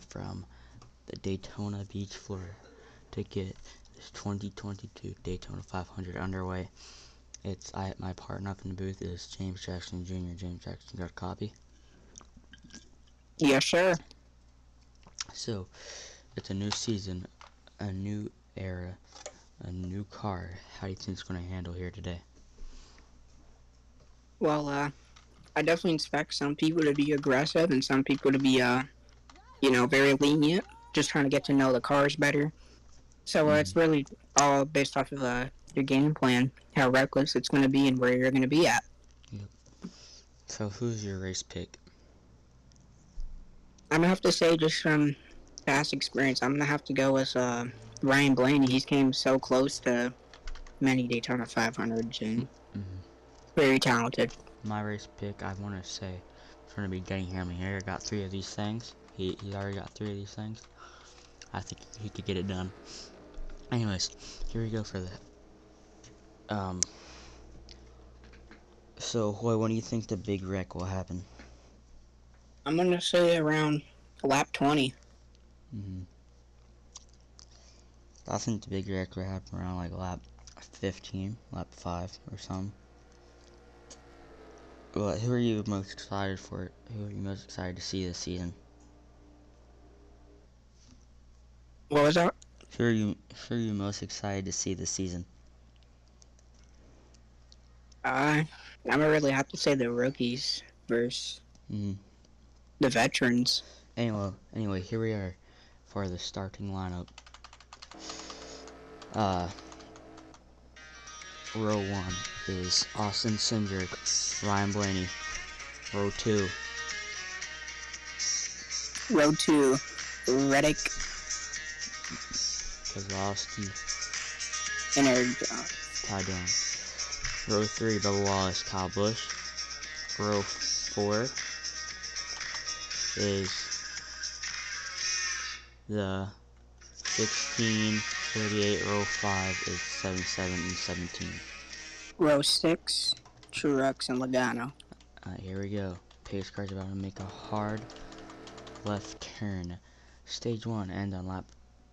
from the Daytona Beach, Florida, to get this 2022 Daytona 500 underway. My partner up in the booth is James Jackson Jr. James Jackson, got a copy? Yes, sir. So, it's a new season, a new era, a new car. How do you think it's going to handle here today? Well, I definitely expect some people to be aggressive and some people to be, very lenient, just trying to get to know the cars better. So it's really all based off of your game plan, how reckless it's going to be, and where you're going to be at. Yep. So, who's your race pick? I'm gonna have to say, just from past experience, I'm gonna have to go with Ryan Blaney. He's came so close to many Daytona 500s and very talented. My race pick, I want to say, it's going to be Denny Hamlin. He already got 3 of these things. He's already got 3 of these things. I think he could get it done. Anyways, here we go for that. So, Hoy, when do you think the big wreck will happen? I'm gonna say around lap 20. I think the big wreck will happen around like lap 15, lap 5 or something. Well, who are you most excited for? Who are you most excited to see this season? What was that? Who are you most excited to see this season? I'm gonna really have to say the rookies versus the veterans. Anyway, here we are for the starting lineup. Row 1 is Austin Cindric, Ryan Blaney. Row 2. Row 2, Reddick Kozlowski, and Eric Ty Dillon. Row 3, Bubba Wallace, Kyle Busch. Row 4 is the 16, 38. Row 5 is 77 and 17. Row 6, Truex and Logano. Here we go. Pace car's about to make a hard left turn. Stage 1 ends on lap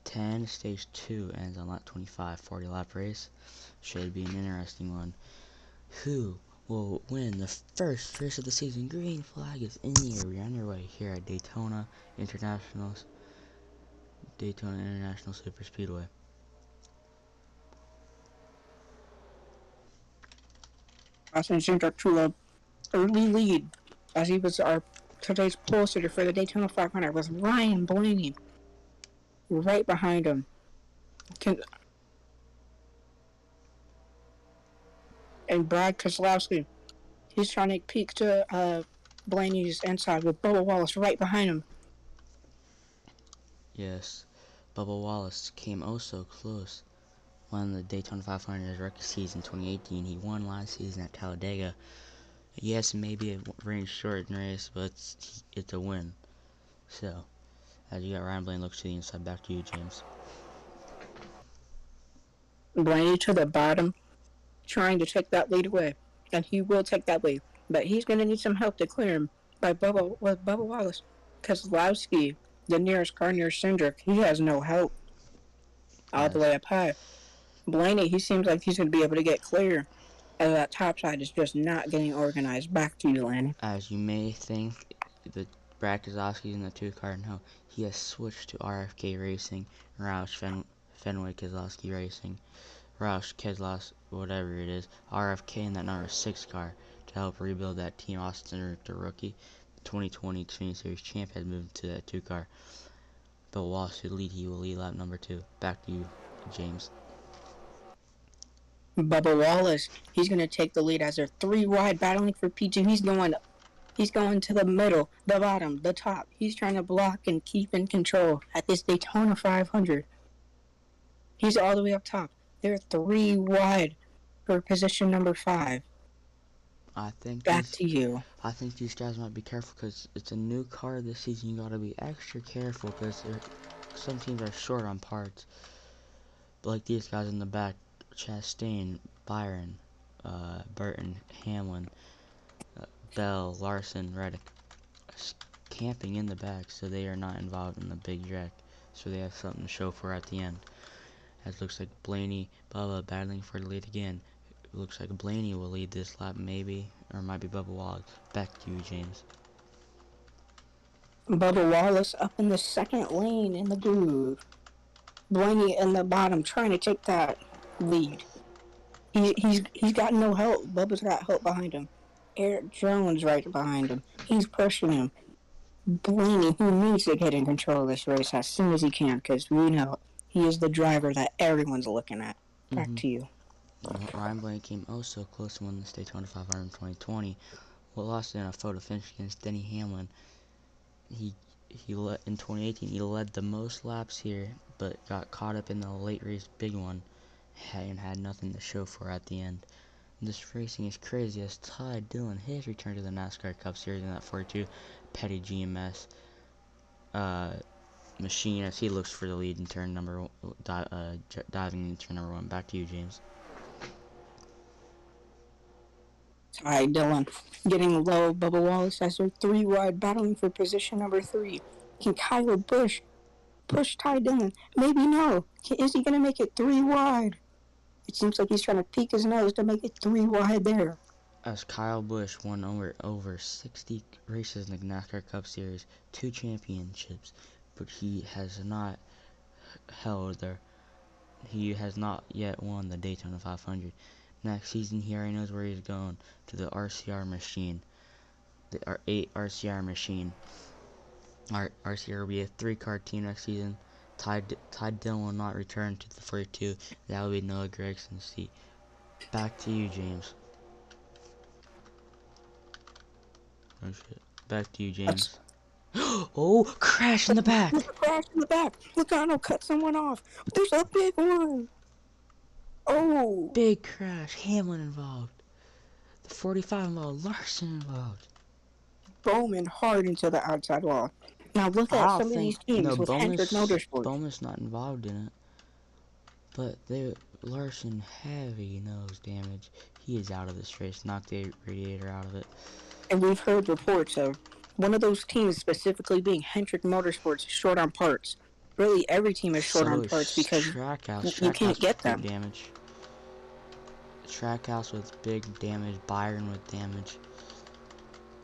10. Stage 2 ends on lap 25. 40 lap race. Should be an interesting one. Who will win the first race of the season? Green flag is in the air. We're underway here at Daytona International Super Speedway. Austin Cindric to an early lead as he was our today's pole sitter for the Daytona 500 with Ryan Blaney right behind him. And Brad Keselowski, he's trying to peek to Blaney's inside with Bubba Wallace right behind him. Yes, Bubba Wallace came oh so close. Won the Daytona 500 his rookie season 2018. He won last season at Talladega. Yes, maybe a range short race, but it's a win. So, as you got Ryan Blaney looks to the inside, back to you, James. Blaney to the bottom, trying to take that lead away, and he will take that lead, but he's going to need some help to clear him with Bubba Wallace. Keselowski, the nearest car near Cindric, he has no help all the way up high. Blaney, he seems like he's going to be able to get clear, as that top side is just not getting organized. Back to you, Lanny. As you may think, the Brad Keselowski's in the 2 car. No, he has switched to RFK Racing, Roush Fenway Keselowski Racing, Roush Keselowski, whatever it is, RFK in that number 6 car to help rebuild that team. Austin, the rookie, the 2020 Xfinity Series champ, has moved to that 2 car. But Wallace should lead. He will lead lap number 2. Back to you, James. Bubba Wallace, he's going to take the lead as they're 3 wide battling for P2. He's going to the middle, the bottom, the top. He's trying to block and keep in control at this Daytona 500. He's all the way up top. They're 3 wide for position number 5. Back to you. I think these guys might be careful because it's a new car this season. You got to be extra careful because some teams are short on parts. But like these guys in the back, Chastain, Byron, Burton, Hamlin, Bell, Larson, Reddick, camping in the back, so they are not involved in the big wreck. So they have something to show for at the end. As it looks like Blaney, Bubba battling for the lead again. It looks like Blaney will lead this lap, maybe, or it might be Bubba Wallace. Back to you, James. Bubba Wallace up in the second lane in the groove. Blaney in the bottom trying to take that lead. He's got no help. Bubba's got help behind him. Eric Jones right behind him. He's pushing him. Blaney, who needs to get in control of this race as soon as he can, because we know he is the driver that everyone's looking at. Back to you. Ryan Blaney came oh so close to winning the Daytona 500 in 2020. Well, lost in a photo finish against Denny Hamlin. He in 2018 he led the most laps here, but got caught up in the late race big one, and had nothing to show for at the end. This racing is crazy as Ty Dillon has returned to the NASCAR Cup Series in that 42 Petty GMS machine as he looks for the lead in turn number diving into turn number 1. Back to you, James. Ty Dillon getting low. Bubba Wallace as they're 3 wide, battling for position number 3. Can Kyle Busch push Ty Dillon? Maybe no. Is he going to make it 3 wide? It seems like he's trying to peek his nose to make it 3 wide there. As Kyle Busch won over 60 races in the NASCAR Cup Series, 2 championships, but he has not he has not yet won the Daytona 500. Next season, he already knows where he's going, to the RCR machine, the 8 RCR machine. Our RCR will be a 3-car team next season. Ty Dillon will not return to the 42. That will be Noah Gregson's seat. Back to you, James. Oh shit. Back to you, James. Oh, crash in the back! There's a crash in the back. Logano cut someone off. There's a big one. Oh. Big crash. Hamlin involved. The 45 involved. Larson involved. Bowman hard into the outside wall. Now look at some of these teams with Hendrick Motorsports. Bowman's not involved in it. But Larson heavy nose damage. He is out of this race. Knocked the radiator out of it. And we've heard reports of one of those teams specifically being Hendrick Motorsports short on parts. Really, every team is short on parts because you can't get them. Damage. Trackhouse with big damage. Byron with damage.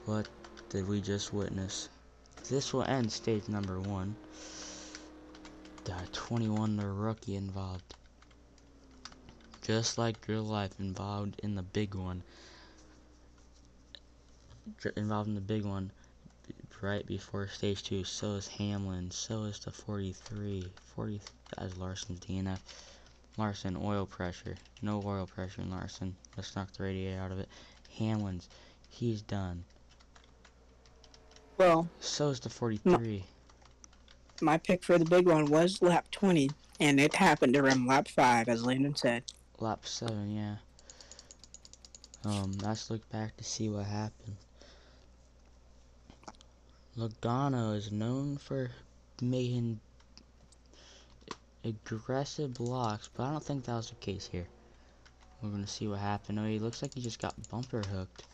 What did we just witness? This will end stage number 1. 21, the rookie involved. Just like real life, involved in the big one. Right before stage 2. So is Hamlin. So is the 43. That is Larson's DNF. Larson, oil pressure. No oil pressure in Larson. Let's knock the radiator out of it. Hamlin's. He's done. Well, so is the 43. My pick for the big one was lap 20, and it happened around lap 5, as Landon said. Lap 7, yeah. Let's look back to see what happened. Logano is known for making aggressive blocks, but I don't think that was the case here. We're gonna see what happened. Oh, he looks like he just got bumper hooked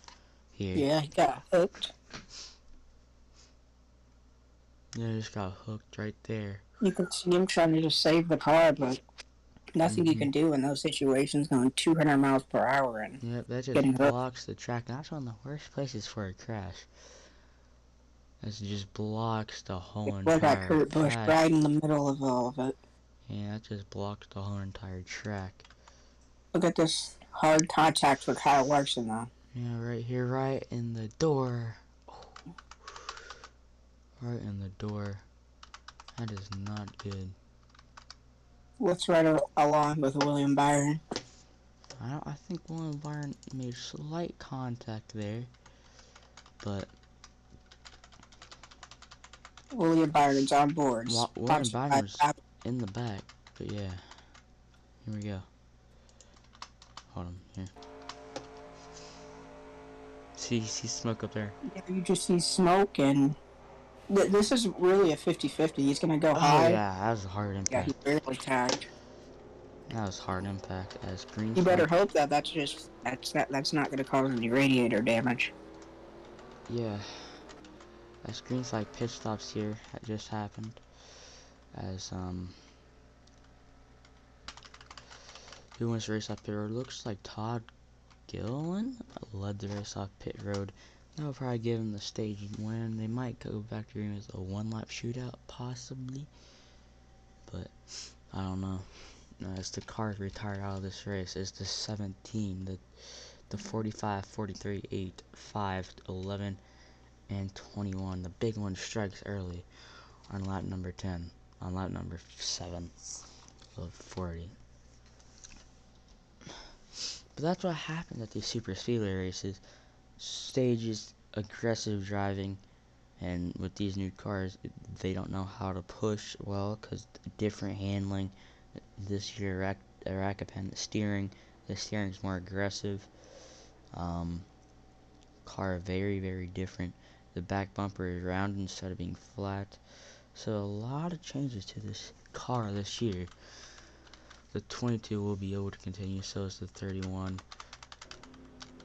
here. Yeah, he got hooked. Yeah, he just got hooked right there. You can see him trying to just save the car, but nothing you can do in those situations going 200 miles per hour. And yep, that just blocks the track. That's one of the worst places for a crash. It just blocks the whole entire track. Kurt Busch right in the middle of all of it. Yeah, that just blocks the whole entire track. Look at this hard contact for Kyle Larson, though. Yeah, right here, right in the door. Oh. Right in the door. That is not good. What's right along with William Byron? I think William Byron made slight contact there, but William Byron's on board. William Byron's in the back, but yeah. Here we go. Hold on, here. See smoke up there. Yeah, you just see smoke, and this is really a 50-50. He's going to go high. Oh, yeah, that was a hard impact. Yeah, he barely tagged. That was hard impact as green. You better hope that that's not going to cause any radiator damage. Yeah. As green flag pit stops here just happened. As who wins the race off pit road? Looks like Todd Gillen led the race off pit road. That'll probably give him the stage win. They might go back to green with a one-lap shootout, possibly, but I don't know. As the cars retired out of this race, is the 17, the 45, 43, 8, 5, 11, and 21. The big one strikes early on lap number 10, on lap number 7 of 40. But that's what happens at these super speedway races. Stages, aggressive driving, and with these new cars, they don't know how to push well because different handling. This year, rack steering, the steering's more aggressive. Car very, very different. The back bumper is round instead of being flat. So a lot of changes to this car this year. The 22 will be able to continue, so is the 31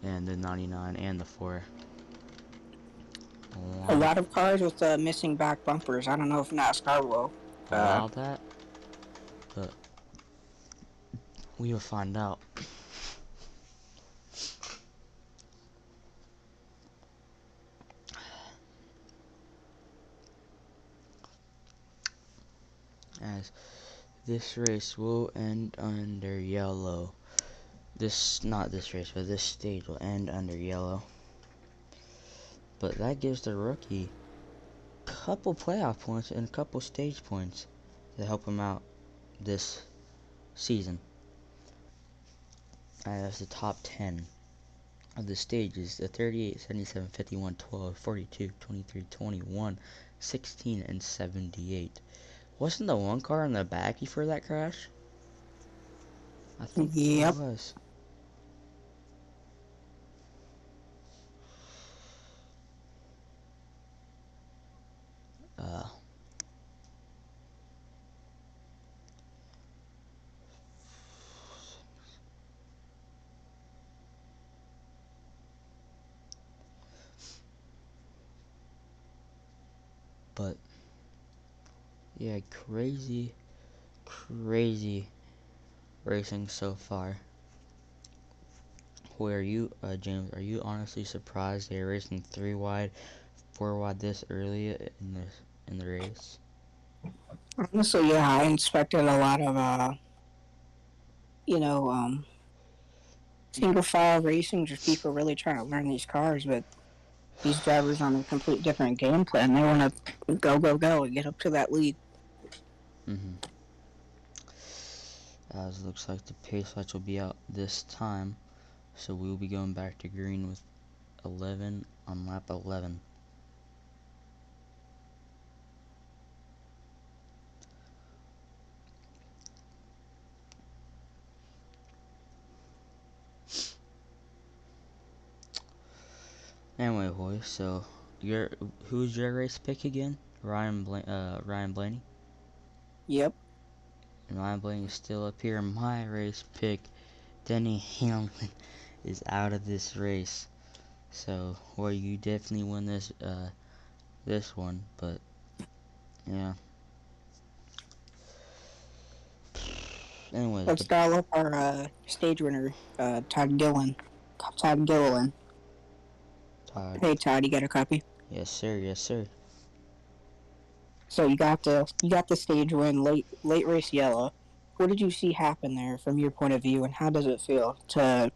and the 99 and the 4. A lot of cars with missing back bumpers. I don't know if NASCAR will. Allow that, but we will find out. As this race will end under yellow. Not this race, but this stage will end under yellow. But that gives the rookie a couple playoff points and a couple stage points to help him out this season. As the top 10 of the stages, the 38, 77, 51, 12, 42, 23, 21, 16, and 78. Wasn't the one car in the back before that crash? I think it Yep. was. Uh, but yeah, crazy racing so far. Where you, James, are you honestly surprised they're racing 3 wide, 4 wide this early in the race? Honestly, yeah, I expected a lot of you know, single file racing, just people really trying to learn these cars, but these drivers on a complete different game plan. They want to go and get up to that lead. Mm-hmm. As it looks like the pace lights will be out this time, so we will be going back to green with 11 on lap 11. Anyway, boys, so who's your race pick again? Ryan Blaney. Yep. And Ryan Blaney is still up here. My race pick, Denny Hamlin, is out of this race. So, well, you definitely win this one, but yeah. Anyways, Let's but dial up our stage winner, Todd Gillen. Todd Gillen. Todd, Hey, Todd, you got a copy? yes sir, yes sir. So you got the stage win, late race yellow. What did you see happen there from your point of view, and how does it feel to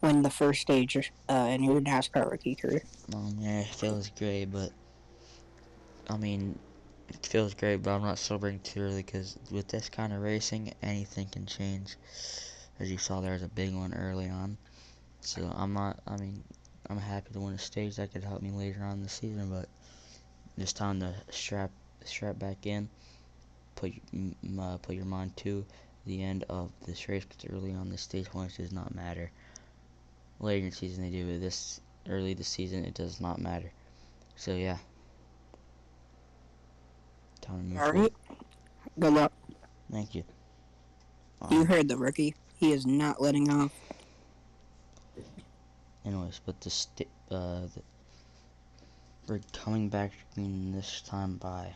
win the first stage in your NASCAR rookie career? Yeah, it feels great, but I mean, it feels great, but I'm not celebrating too early because with this kind of racing, anything can change. As you saw, there was a big one early on. So I'm not. I mean, I'm happy to win a stage that could help me later on in the season, but it's time to strap back in. Put your mind to the end of this race because early on, the stage points does not matter. Later in the season, they do it. This early this season, it does not matter. So yeah, time to move All forward. right. Good luck. Thank you. You Um, heard the rookie. He is not letting off. Anyways, but We're coming back green this time by.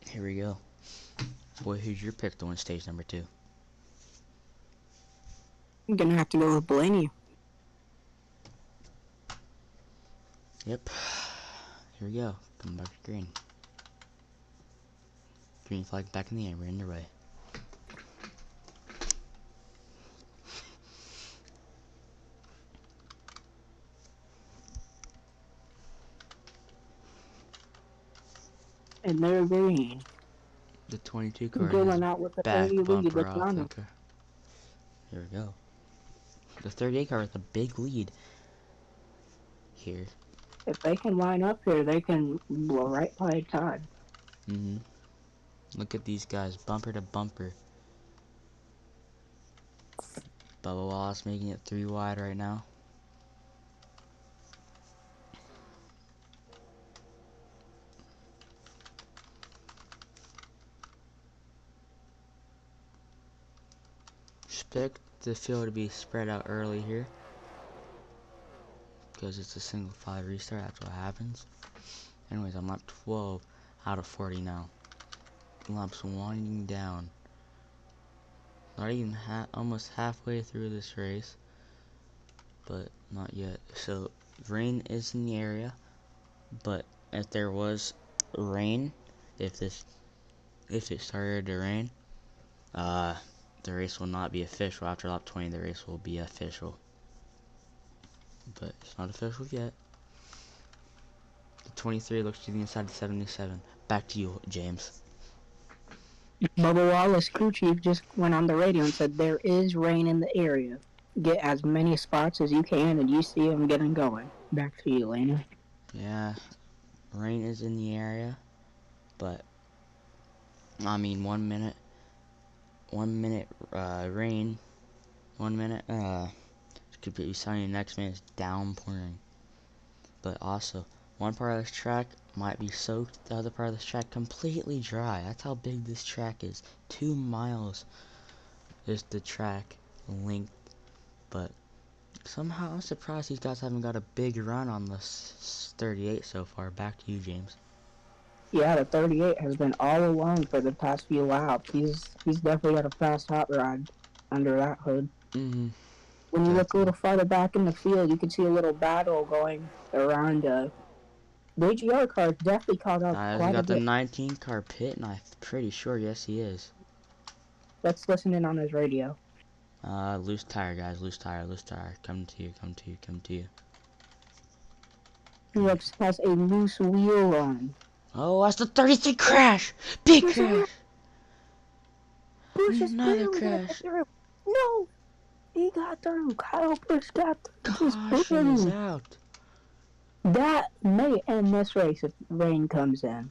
Here we go. Boy, who's your pick to win stage number 2? I'm gonna have to go with Blaney. Yep. Here we go. Coming back to green. Green flag back in the air. We're underway. And they're green. The 22 car Going is out with the back 30 lead. bumper That's off on the them. car. Here we go. The 38 car with a big lead here. If they can line up here, they can blow right by Todd. Look at these guys, bumper to bumper. Bubba Wallace making it 3 wide right now. Expect the field to be spread out early here, because it's a single file restart. That's what happens. Anyways, I'm lap 12 out of 40 now. Laps winding down. Not even almost halfway through this race, but not yet. So rain is in the area, but if there was rain, if it started to rain, the race will not be official. After lap 20, the race will be official, but it's not official yet. The 23 looks to the inside of 77. Back to you, James. Bubba Wallace, crew chief, just went on the radio and said there is rain in the area. Get as many spots as you can, and you see them getting going. Back to you, Lena. Yeah, rain is in the area, but I mean 1 minute rain, 1 minute it's completely sunny, next minute it's downpouring. But also, one part of this track might be soaked, the other part of this track completely dry. That's how big this track is. 2 miles is the track length, but somehow I'm surprised these guys haven't got a big run on this 38 so far. Back to you, James. Yeah, the 38 has been all alone for the past few laps. He's definitely got a fast hot rod under that hood. When you look a little farther back in the field, you can see a little battle going around. The AGR car definitely caught up He's quite a got the bit. 19 car pit, and I'm pretty sure, yes, he is. Let's listen in on his radio. Loose tire, guys, loose tire, loose tire. Come to you, come to you, come to you. Truex has a loose wheel on. Oh, that's the 33 crash! Big He's crash! Bush is Another barely gonna get crash! through. No, he got through. Kyle Busch got through. Just Caution is barely. out. That may end this race if rain comes in.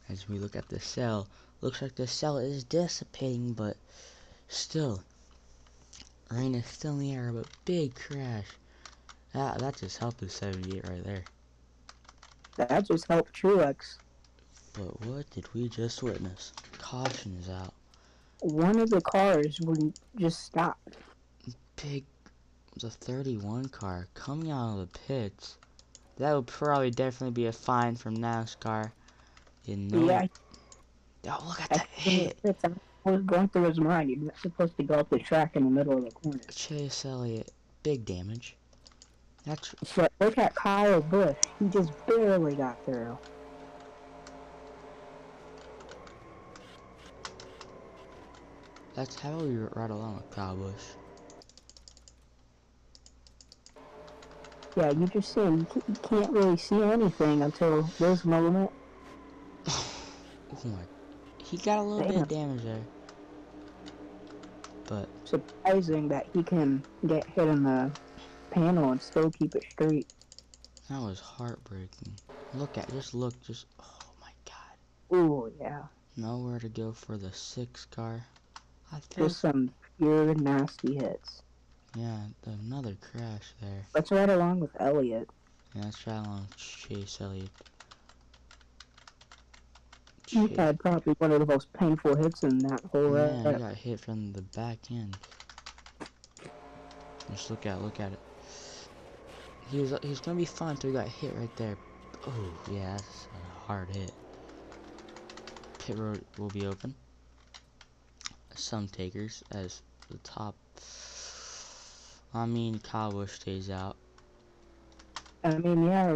As we look at the cell, looks like the cell is dissipating, but still, rain is still in the air, but big crash. That just helped the 78 right there. That just helped Truex. But what did we just witness? Caution is out. One of the cars would just stop. Big, the 31 car coming out of the pits. That would probably definitely be a fine from NASCAR. You know. Yeah. Oh, look at that hit. That was going through his mind. You're not supposed to go up the track in the middle of the corner. Chase Elliott, big damage. That's. But look at Kyle Busch. He just barely got through. That's how we right along with Kyle Busch. Yeah, you just see him. You can't really see anything until this moment. Oh my. He got a little bit of damage there. But. Surprising that he can get hit in the panel and still keep it straight. That was heartbreaking. Just look. Oh my god. Ooh, yeah. Nowhere to go for the 6 car. Just some pure nasty hits. Yeah, another crash there. Let's ride along with Elliott. Yeah, that's right along Chase Elliott. He had probably one of the most painful hits in that whole Yeah, he race. got hit from the back end. Just look at it. He's gonna be fine until he got hit right there. Oh yeah, that's a hard hit. Pit road will be open. Some takers as the top. I mean, Kyle Busch stays out. I mean, yeah,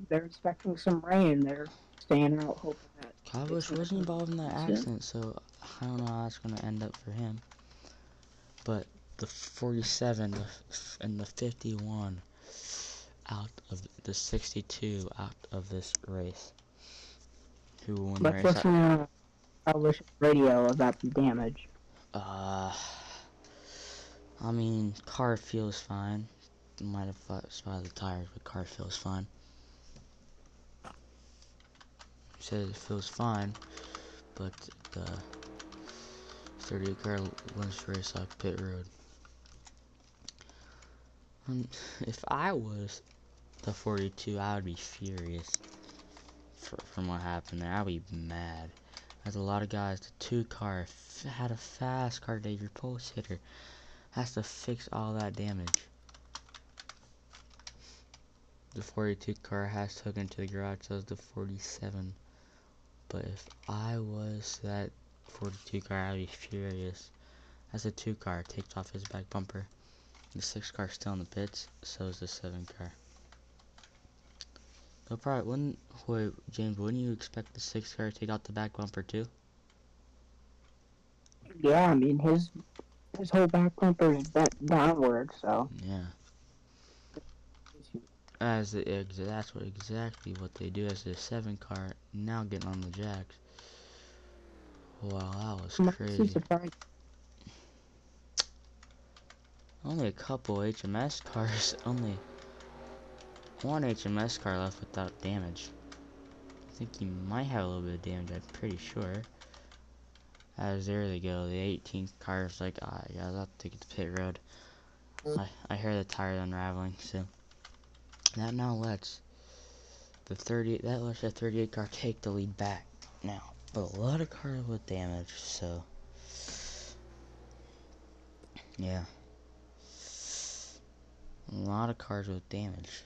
they're expecting some rain. They're staying out, hoping that Kyle it's Busch gonna wasn't come involved in that soon. accident, so I don't know how that's gonna end up for him. But the 47 and the 51 out of the 62 out of this race. Who will win the Let's race? listen to Alish's radio about the damage. Uh, I mean, car feels fine. Might have spotted the tires, but car feels fine. He says it feels fine, but the 38 car wins the race off pit road. If I was the 42, I would be furious from what happened there. I would be mad. As a lot of guys, the 2 car had a fast car day. Your post hitter has to fix all that damage. The 42 car has taken to the garage, so the 47. But if I was that 42 car, I'd be furious. As the 2 car takes off his back bumper. The 6 car still in the pits, so is the 7 car. They'll probably wait, James, wouldn't you expect the 6 car to take out the back bumper too? Yeah, I mean his whole back bumper is bent downward, so. Yeah. That's exactly what they do as the 7 car now getting on the jacks. Wow, that was I'm actually crazy. surprised. Only a couple HMS cars, only one HMS car left without damage. I think he might have a little bit of damage, I'm pretty sure. As there they go, the 18 car is like, ah, yeah, I'll have to take it to pit road. I hear the tires unraveling, so that now lets the 38 car take the lead back now. But a lot of cars with damage, so yeah. A lot of cars with damage.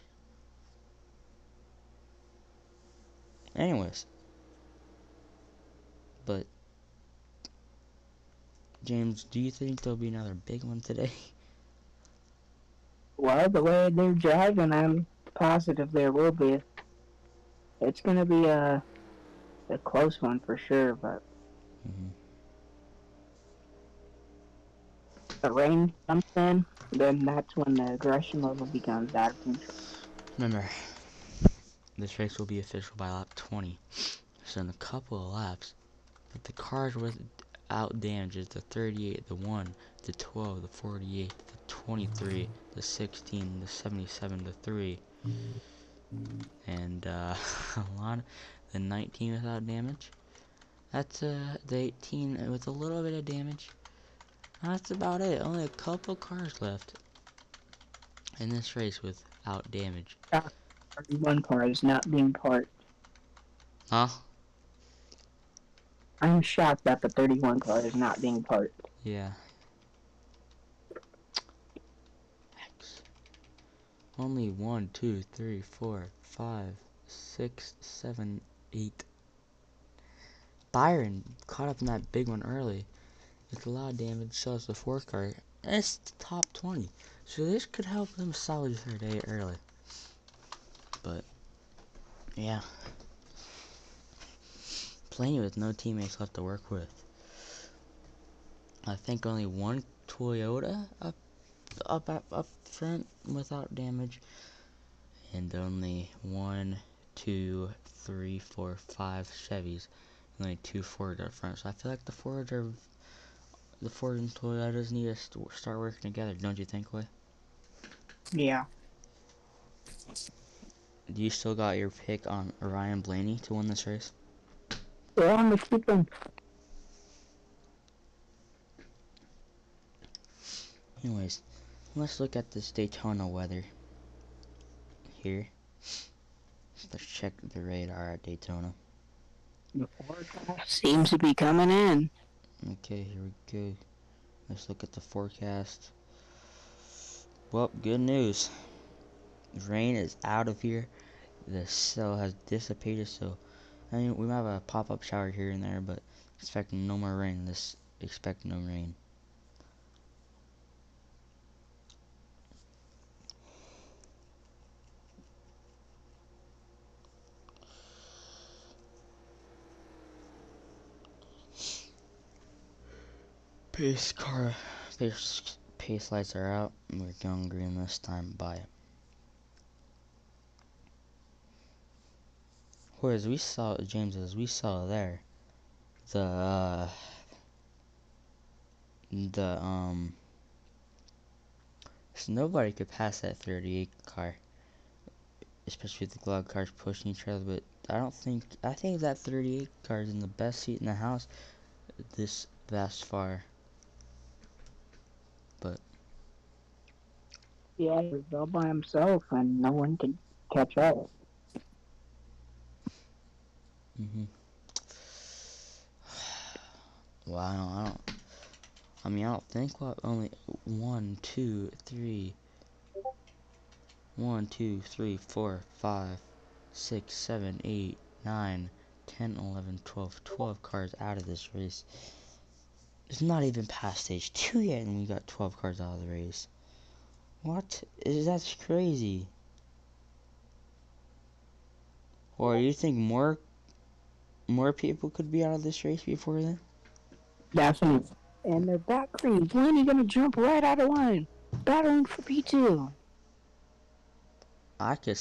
Anyways, but James, do you think there'll be another big one today? Well, the way they're driving, I'm positive there will be. It's gonna be a close one for sure, but Mm-hmm. the rain comes in, then that's when the aggression level becomes out of control. Remember, this race will be official by lap 20. So in a couple of laps, but the cars without damages, the 38, the 1, the 12, the 48, the 23, the 16, the 77, the 3, and a lot of the 19 without damage. That's the 18 with a little bit of damage. That's about it. Only a couple cars left in this race without damage. 31 car is not being parked. Huh? I'm shocked that the 31 car is not being parked. Yeah. Only 1, 2, 3, 4, 5, 6, 7, 8. Byron caught up in that big one early. With a lot of damage, so is the 4 car. And it's the top 20. So this could help them salvage their day early. But, yeah. Plenty with no teammates left to work with. I think only one Toyota up front without damage. And only 1, 2, 3, 4, 5 Chevys. And only 2 Fords up front. So I feel like the Ford and Toyotas need to start working together, don't you think, Way? Yeah. Do you still got your pick on Ryan Blaney to win this race? Well, I'm gonna keep them. Anyways, let's look at this Daytona weather here. Let's check the radar at Daytona. The forecast seems to be coming in. Okay, here we go. Let's look at the forecast. Well, good news. Rain is out of here. The cell has dissipated, so I mean, we might have a pop-up shower here and there, but expect no more rain. Expect no rain. Pace car, pace lights are out. We're going green this time. Bye. Whereas we saw James, as we saw there, the so nobody could pass that 38 car, especially with the glove cars pushing each other. But I think that 38 car is in the best seat in the house this vast far. But Yeah, he was all by himself and no one could catch up. hmm well, I don't. I mean, I don't think what only one, two, three, 1, 2, 3, 4, 5, 6, 7, 8, 9, 10, 11, 12, 12 cars out of this race. It's not even past stage 2 yet, and we got 12 cars out of the race. What? That's crazy. Or you think more people could be out of this race before then? Definitely. And they're back green. Blaney gonna jump right out of line. Battling for P2. I could